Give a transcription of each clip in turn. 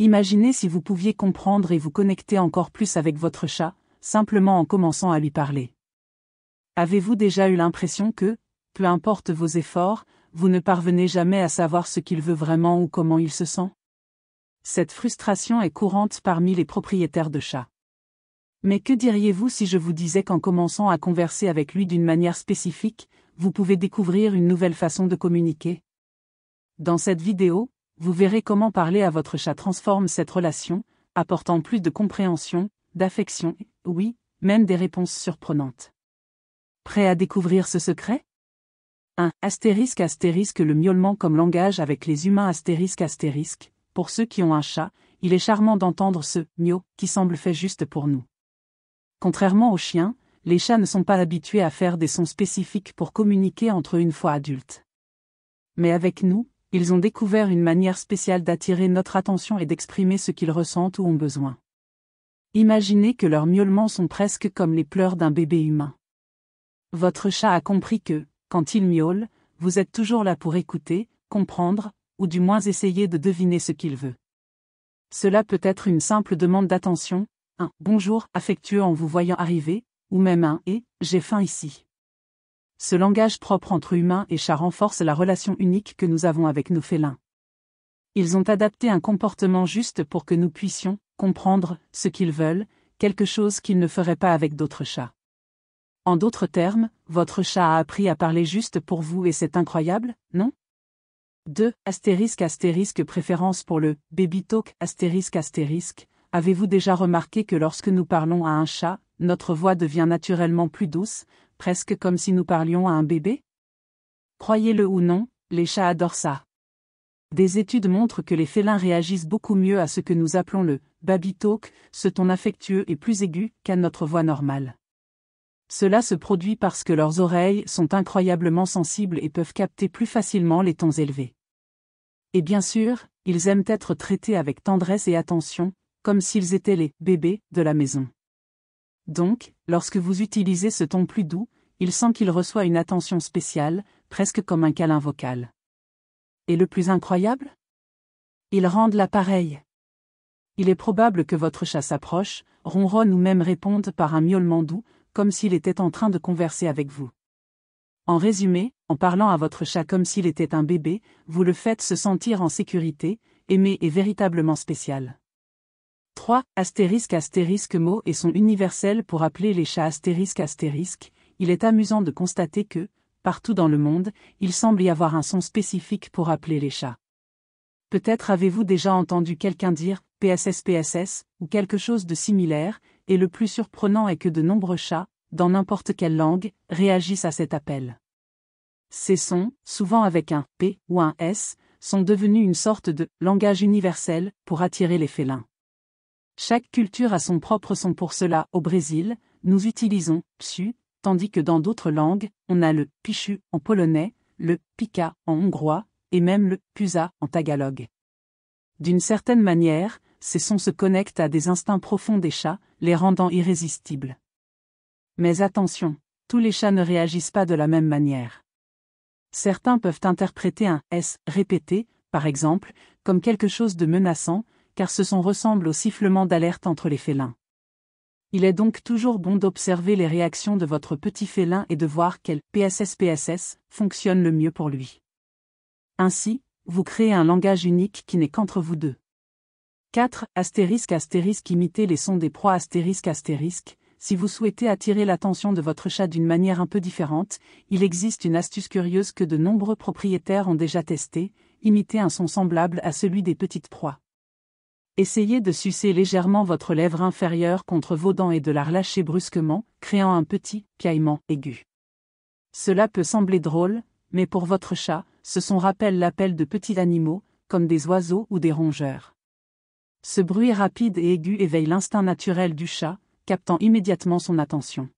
Imaginez si vous pouviez comprendre et vous connecter encore plus avec votre chat, simplement en commençant à lui parler. Avez-vous déjà eu l'impression que, peu importe vos efforts, vous ne parvenez jamais à savoir ce qu'il veut vraiment ou comment il se sent? Cette frustration est courante parmi les propriétaires de chats. Mais que diriez-vous si je vous disais qu'en commençant à converser avec lui d'une manière spécifique, vous pouvez découvrir une nouvelle façon de communiquer? Dans cette vidéo, vous verrez comment parler à votre chat transforme cette relation, apportant plus de compréhension, d'affection et, oui, même des réponses surprenantes. Prêt à découvrir ce secret? 1. Astérisque le miaulement comme langage avec les humains astérisque. Pour ceux qui ont un chat, il est charmant d'entendre ce « miau » qui semble fait juste pour nous. Contrairement aux chiens, les chats ne sont pas habitués à faire des sons spécifiques pour communiquer entre eux une fois adultes. Mais avec nous, ils ont découvert une manière spéciale d'attirer notre attention et d'exprimer ce qu'ils ressentent ou ont besoin. Imaginez que leurs miaulements sont presque comme les pleurs d'un bébé humain. Votre chat a compris que, quand il miaule, vous êtes toujours là pour écouter, comprendre, ou du moins essayer de deviner ce qu'il veut. Cela peut être une simple demande d'attention, un « bonjour » affectueux en vous voyant arriver, ou même un « et, j'ai faim ici ». Ce langage propre entre humains et chats renforce la relation unique que nous avons avec nos félins. Ils ont adapté un comportement juste pour que nous puissions comprendre ce qu'ils veulent, quelque chose qu'ils ne feraient pas avec d'autres chats. En d'autres termes, votre chat a appris à parler juste pour vous et c'est incroyable, non? 2. Préférence pour le baby talk Avez-vous déjà remarqué que lorsque nous parlons à un chat, notre voix devient naturellement plus douce, presque comme si nous parlions à un bébé? Croyez-le ou non, les chats adorent ça. Des études montrent que les félins réagissent beaucoup mieux à ce que nous appelons le baby talk, ce ton affectueux et plus aigu qu'à notre voix normale. Cela se produit parce que leurs oreilles sont incroyablement sensibles et peuvent capter plus facilement les tons élevés. Et bien sûr, ils aiment être traités avec tendresse et attention, comme s'ils étaient les bébés de la maison. Donc, lorsque vous utilisez ce ton plus doux, il sent qu'il reçoit une attention spéciale, presque comme un câlin vocal. Et le plus incroyable? Ils rendent l'appareil. Il est probable que votre chat s'approche, ronronne ou même réponde par un miaulement doux, comme s'il était en train de converser avec vous. En résumé, en parlant à votre chat comme s'il était un bébé, vous le faites se sentir en sécurité, aimé et véritablement spécial. 3. Mots et sont universels pour appeler les chats astérisque. Il est amusant de constater que, partout dans le monde, il semble y avoir un son spécifique pour appeler les chats. Peut-être avez-vous déjà entendu quelqu'un dire « PSS » ou quelque chose de similaire, et le plus surprenant est que de nombreux chats, dans n'importe quelle langue, réagissent à cet appel. Ces sons, souvent avec un « P » ou un « S », sont devenus une sorte de « langage universel » pour attirer les félins. Chaque culture a son propre son pour cela. Au Brésil, nous utilisons « psiu », tandis que dans d'autres langues, on a le « pichu » en polonais, le « pika » en hongrois, et même le « pusa » en tagalog. D'une certaine manière, ces sons se connectent à des instincts profonds des chats, les rendant irrésistibles. Mais attention, tous les chats ne réagissent pas de la même manière. Certains peuvent interpréter un « S » répété, par exemple, comme quelque chose de menaçant, car ce son ressemble au sifflement d'alerte entre les félins. Il est donc toujours bon d'observer les réactions de votre petit félin et de voir quel PSS fonctionne le mieux pour lui. Ainsi, vous créez un langage unique qui n'est qu'entre vous deux. 4. Imiter les sons des proies Si vous souhaitez attirer l'attention de votre chat d'une manière un peu différente, il existe une astuce curieuse que de nombreux propriétaires ont déjà testée, imiter un son semblable à celui des petites proies. Essayez de sucer légèrement votre lèvre inférieure contre vos dents et de la relâcher brusquement, créant un petit piaillement aigu. Cela peut sembler drôle, mais pour votre chat, ce son rappelle l'appel de petits animaux, comme des oiseaux ou des rongeurs. Ce bruit rapide et aigu éveille l'instinct naturel du chat, captant immédiatement son attention.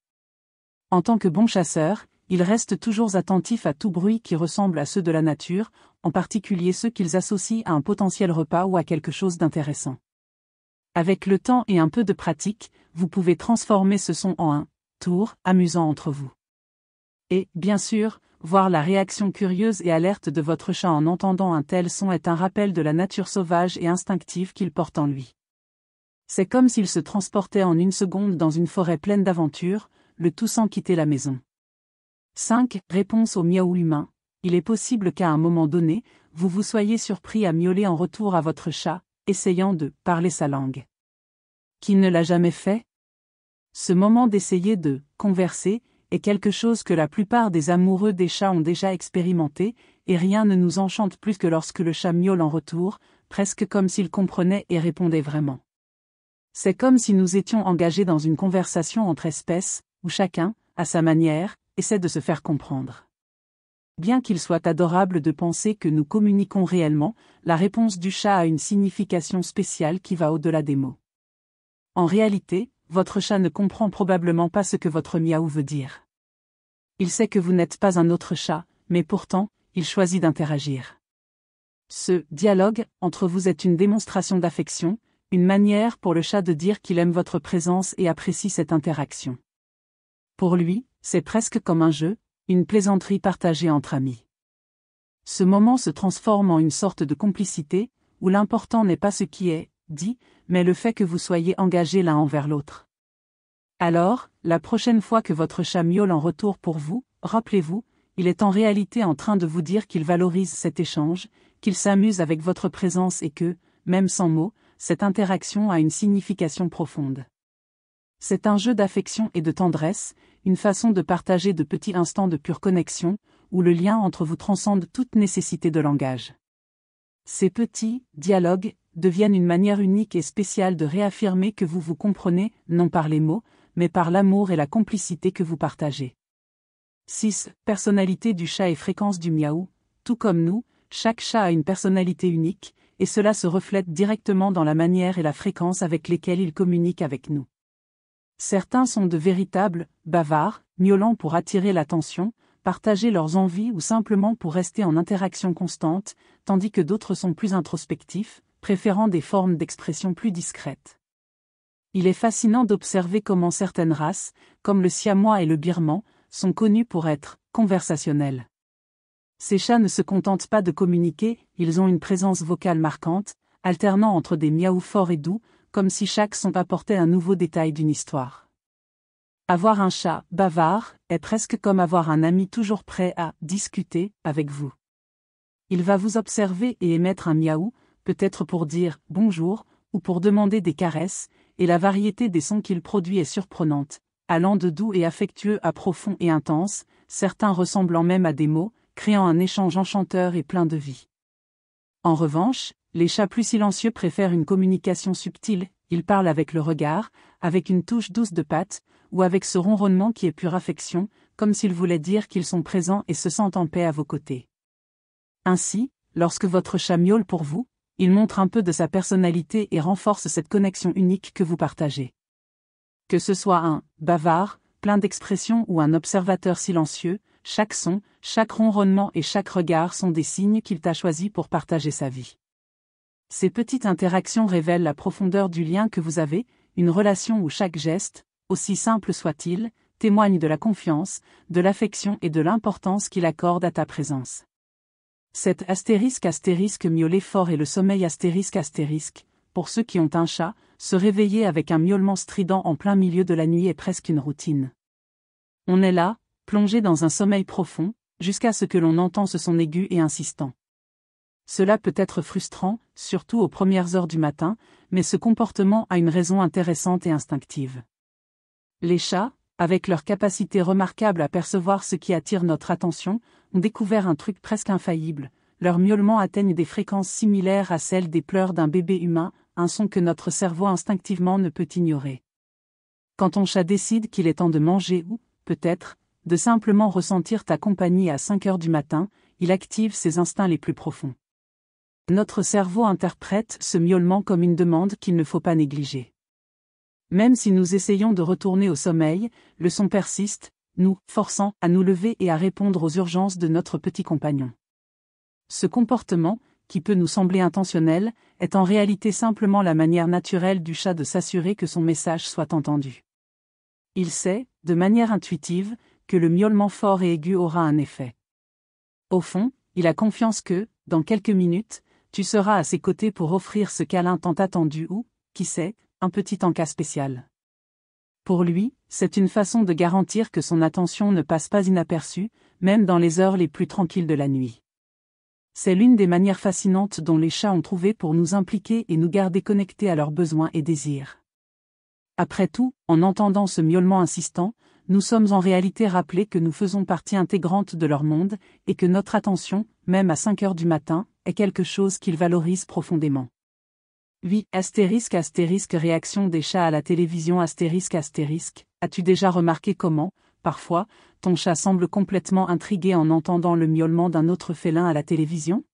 En tant que bon chasseur, il reste toujours attentif à tout bruit qui ressemble à ceux de la nature, en particulier ceux qu'ils associent à un potentiel repas ou à quelque chose d'intéressant. Avec le temps et un peu de pratique, vous pouvez transformer ce son en un tour amusant entre vous. Et, bien sûr, voir la réaction curieuse et alerte de votre chat en entendant un tel son est un rappel de la nature sauvage et instinctive qu'il porte en lui. C'est comme s'il se transportait en une seconde dans une forêt pleine d'aventures, le tout sans quitter la maison. 5. Réponse au miaou humain. Il est possible qu'à un moment donné, vous vous soyez surpris à miauler en retour à votre chat, essayant de parler sa langue. Qui ne l'a jamais fait? Ce moment d'essayer de converser est quelque chose que la plupart des amoureux des chats ont déjà expérimenté, et rien ne nous enchante plus que lorsque le chat miaule en retour, presque comme s'il comprenait et répondait vraiment. C'est comme si nous étions engagés dans une conversation entre espèces, où chacun, à sa manière, essaie de se faire comprendre. Bien qu'il soit adorable de penser que nous communiquons réellement, la réponse du chat a une signification spéciale qui va au-delà des mots. En réalité, votre chat ne comprend probablement pas ce que votre miaou veut dire. Il sait que vous n'êtes pas un autre chat, mais pourtant, il choisit d'interagir. Ce dialogue entre vous est une démonstration d'affection, une manière pour le chat de dire qu'il aime votre présence et apprécie cette interaction. Pour lui, c'est presque comme un jeu, une plaisanterie partagée entre amis. Ce moment se transforme en une sorte de complicité, où l'important n'est pas ce qui est dit, mais le fait que vous soyez engagés l'un envers l'autre. Alors, la prochaine fois que votre chat miaule en retour pour vous, rappelez-vous, il est en réalité en train de vous dire qu'il valorise cet échange, qu'il s'amuse avec votre présence et que, même sans mots, cette interaction a une signification profonde. C'est un jeu d'affection et de tendresse, une façon de partager de petits instants de pure connexion, où le lien entre vous transcende toute nécessité de langage. Ces petits dialogues deviennent une manière unique et spéciale de réaffirmer que vous vous comprenez, non par les mots, mais par l'amour et la complicité que vous partagez. 6. Personnalité du chat et fréquence du miaou. Tout comme nous, chaque chat a une personnalité unique, et cela se reflète directement dans la manière et la fréquence avec lesquelles il communique avec nous. Certains sont de véritables bavards, miaulant pour attirer l'attention, partager leurs envies ou simplement pour rester en interaction constante, tandis que d'autres sont plus introspectifs, préférant des formes d'expression plus discrètes. Il est fascinant d'observer comment certaines races, comme le siamois et le birman, sont connues pour être conversationnelles. Ces chats ne se contentent pas de communiquer, ils ont une présence vocale marquante, alternant entre des miaous forts et doux, comme si chaque son apportait un nouveau détail d'une histoire. Avoir un chat bavard est presque comme avoir un ami toujours prêt à discuter avec vous. Il va vous observer et émettre un miaou, peut-être pour dire « bonjour » ou pour demander des caresses, et la variété des sons qu'il produit est surprenante, allant de doux et affectueux à profond et intense, certains ressemblant même à des mots, créant un échange enchanteur et plein de vie. En revanche, les chats plus silencieux préfèrent une communication subtile, ils parlent avec le regard, avec une touche douce de patte, ou avec ce ronronnement qui est pure affection, comme s'ils voulaient dire qu'ils sont présents et se sentent en paix à vos côtés. Ainsi, lorsque votre chat miaule pour vous, il montre un peu de sa personnalité et renforce cette connexion unique que vous partagez. Que ce soit un bavard, plein d'expression ou un observateur silencieux, chaque son, chaque ronronnement et chaque regard sont des signes qu'il t'a choisi pour partager sa vie. Ces petites interactions révèlent la profondeur du lien que vous avez, une relation où chaque geste, aussi simple soit-il, témoigne de la confiance, de l'affection et de l'importance qu'il accorde à ta présence. Cet astérisque miauler fort et le sommeil astérisque, pour ceux qui ont un chat, se réveiller avec un miaulement strident en plein milieu de la nuit est presque une routine. On est là, plongé dans un sommeil profond, jusqu'à ce que l'on entend ce son aigu et insistant. Cela peut être frustrant, surtout aux premières heures du matin, mais ce comportement a une raison intéressante et instinctive. Les chats, avec leur capacité remarquable à percevoir ce qui attire notre attention, ont découvert un truc presque infaillible. Leurs miaulements atteignent des fréquences similaires à celles des pleurs d'un bébé humain, un son que notre cerveau instinctivement ne peut ignorer. Quand ton chat décide qu'il est temps de manger ou, peut-être, de simplement ressentir ta compagnie à 5 heures du matin, il active ses instincts les plus profonds. Notre cerveau interprète ce miaulement comme une demande qu'il ne faut pas négliger. Même si nous essayons de retourner au sommeil, le son persiste, nous forçant à nous lever et à répondre aux urgences de notre petit compagnon. Ce comportement, qui peut nous sembler intentionnel, est en réalité simplement la manière naturelle du chat de s'assurer que son message soit entendu. Il sait, de manière intuitive, que le miaulement fort et aigu aura un effet. Au fond, il a confiance que, dans quelques minutes, tu seras à ses côtés pour offrir ce câlin tant attendu ou, qui sait, un petit encas spécial. Pour lui, c'est une façon de garantir que son attention ne passe pas inaperçue, même dans les heures les plus tranquilles de la nuit. C'est l'une des manières fascinantes dont les chats ont trouvé pour nous impliquer et nous garder connectés à leurs besoins et désirs. Après tout, en entendant ce miaulement insistant, nous sommes en réalité rappelés que nous faisons partie intégrante de leur monde, et que notre attention, même à 5 heures du matin, est quelque chose qu'ils valorisent profondément. Oui, astérisque réaction des chats à la télévision astérisque. As-tu déjà remarqué comment, parfois, ton chat semble complètement intrigué en entendant le miaulement d'un autre félin à la télévision?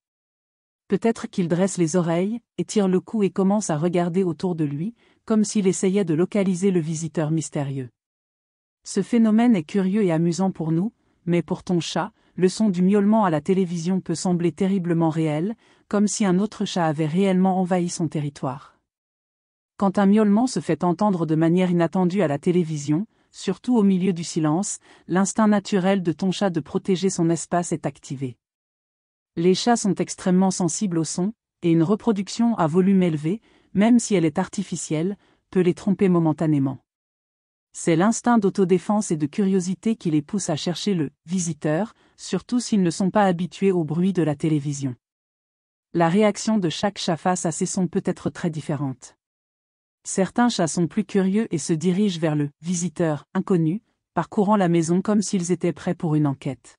Peut-être qu'il dresse les oreilles, étire le cou et commence à regarder autour de lui, comme s'il essayait de localiser le visiteur mystérieux. Ce phénomène est curieux et amusant pour nous, mais pour ton chat, le son du miaulement à la télévision peut sembler terriblement réel, comme si un autre chat avait réellement envahi son territoire. Quand un miaulement se fait entendre de manière inattendue à la télévision, surtout au milieu du silence, l'instinct naturel de ton chat de protéger son espace est activé. Les chats sont extrêmement sensibles au son, et une reproduction à volume élevé, même si elle est artificielle, peut les tromper momentanément. C'est l'instinct d'autodéfense et de curiosité qui les pousse à chercher le « visiteur », surtout s'ils ne sont pas habitués au bruit de la télévision. La réaction de chaque chat face à ces sons peut être très différente. Certains chats sont plus curieux et se dirigent vers le « visiteur » inconnu, parcourant la maison comme s'ils étaient prêts pour une enquête.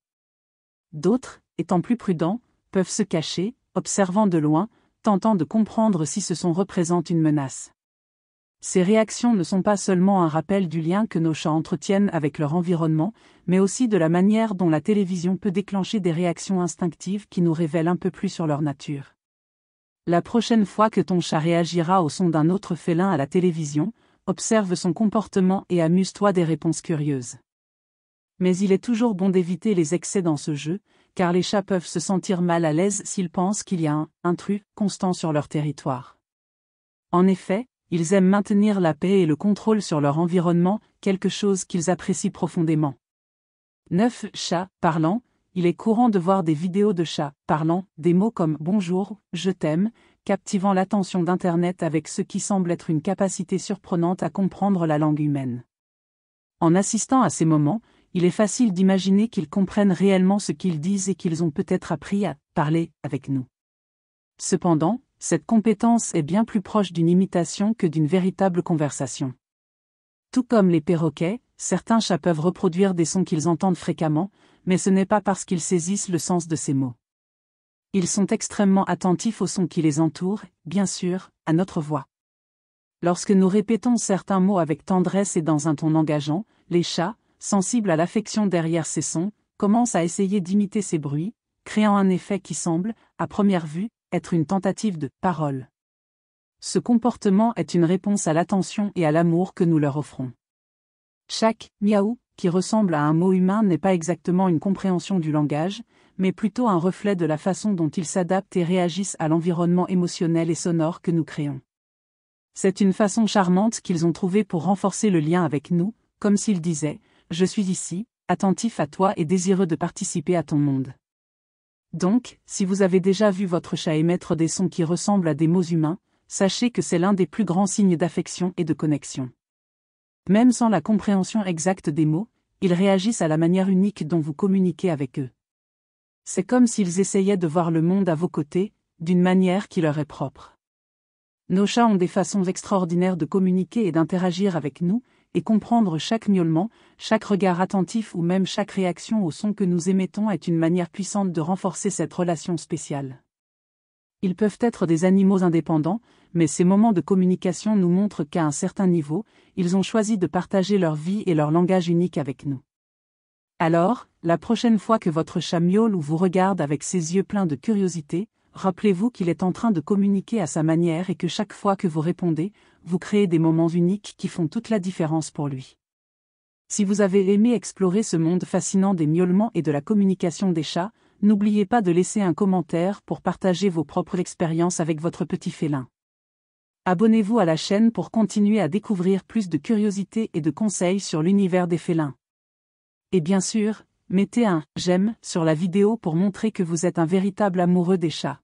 D'autres, étant plus prudents, peuvent se cacher, observant de loin, tentant de comprendre si ce son représente une menace. Ces réactions ne sont pas seulement un rappel du lien que nos chats entretiennent avec leur environnement, mais aussi de la manière dont la télévision peut déclencher des réactions instinctives qui nous révèlent un peu plus sur leur nature. La prochaine fois que ton chat réagira au son d'un autre félin à la télévision, observe son comportement et amuse-toi des réponses curieuses. Mais il est toujours bon d'éviter les excès dans ce jeu, car les chats peuvent se sentir mal à l'aise s'ils pensent qu'il y a un intrus constant sur leur territoire. En effet, ils aiment maintenir la paix et le contrôle sur leur environnement, quelque chose qu'ils apprécient profondément. 9. Chats parlants. Il est courant de voir des vidéos de chats parlant, des mots comme « bonjour »,« je t'aime », captivant l'attention d'Internet avec ce qui semble être une capacité surprenante à comprendre la langue humaine. En assistant à ces moments, il est facile d'imaginer qu'ils comprennent réellement ce qu'ils disent et qu'ils ont peut-être appris à parler avec nous. Cependant, cette compétence est bien plus proche d'une imitation que d'une véritable conversation. Tout comme les perroquets, certains chats peuvent reproduire des sons qu'ils entendent fréquemment, mais ce n'est pas parce qu'ils saisissent le sens de ces mots. Ils sont extrêmement attentifs aux sons qui les entourent, bien sûr, à notre voix. Lorsque nous répétons certains mots avec tendresse et dans un ton engageant, les chats, sensibles à l'affection derrière ces sons, commencent à essayer d'imiter ces bruits, créant un effet qui semble, à première vue, être une tentative de parole. Ce comportement est une réponse à l'attention et à l'amour que nous leur offrons. Chaque miaou, qui ressemble à un mot humain, n'est pas exactement une compréhension du langage, mais plutôt un reflet de la façon dont ils s'adaptent et réagissent à l'environnement émotionnel et sonore que nous créons. C'est une façon charmante qu'ils ont trouvée pour renforcer le lien avec nous, comme s'ils disaient « Je suis ici, attentif à toi et désireux de participer à ton monde ». Donc, si vous avez déjà vu votre chat émettre des sons qui ressemblent à des mots humains, sachez que c'est l'un des plus grands signes d'affection et de connexion. Même sans la compréhension exacte des mots, ils réagissent à la manière unique dont vous communiquez avec eux. C'est comme s'ils essayaient de voir le monde à vos côtés, d'une manière qui leur est propre. Nos chats ont des façons extraordinaires de communiquer et d'interagir avec nous, et comprendre chaque miaulement, chaque regard attentif ou même chaque réaction au son que nous émettons est une manière puissante de renforcer cette relation spéciale. Ils peuvent être des animaux indépendants, mais ces moments de communication nous montrent qu'à un certain niveau, ils ont choisi de partager leur vie et leur langage unique avec nous. Alors, la prochaine fois que votre chat miaule ou vous regarde avec ses yeux pleins de curiosité, rappelez-vous qu'il est en train de communiquer à sa manière et que chaque fois que vous répondez, vous créez des moments uniques qui font toute la différence pour lui. Si vous avez aimé explorer ce monde fascinant des miaulements et de la communication des chats, n'oubliez pas de laisser un commentaire pour partager vos propres expériences avec votre petit félin. Abonnez-vous à la chaîne pour continuer à découvrir plus de curiosités et de conseils sur l'univers des félins. Et bien sûr, Mettez un « j'aime » sur la vidéo pour montrer que vous êtes un véritable amoureux des chats.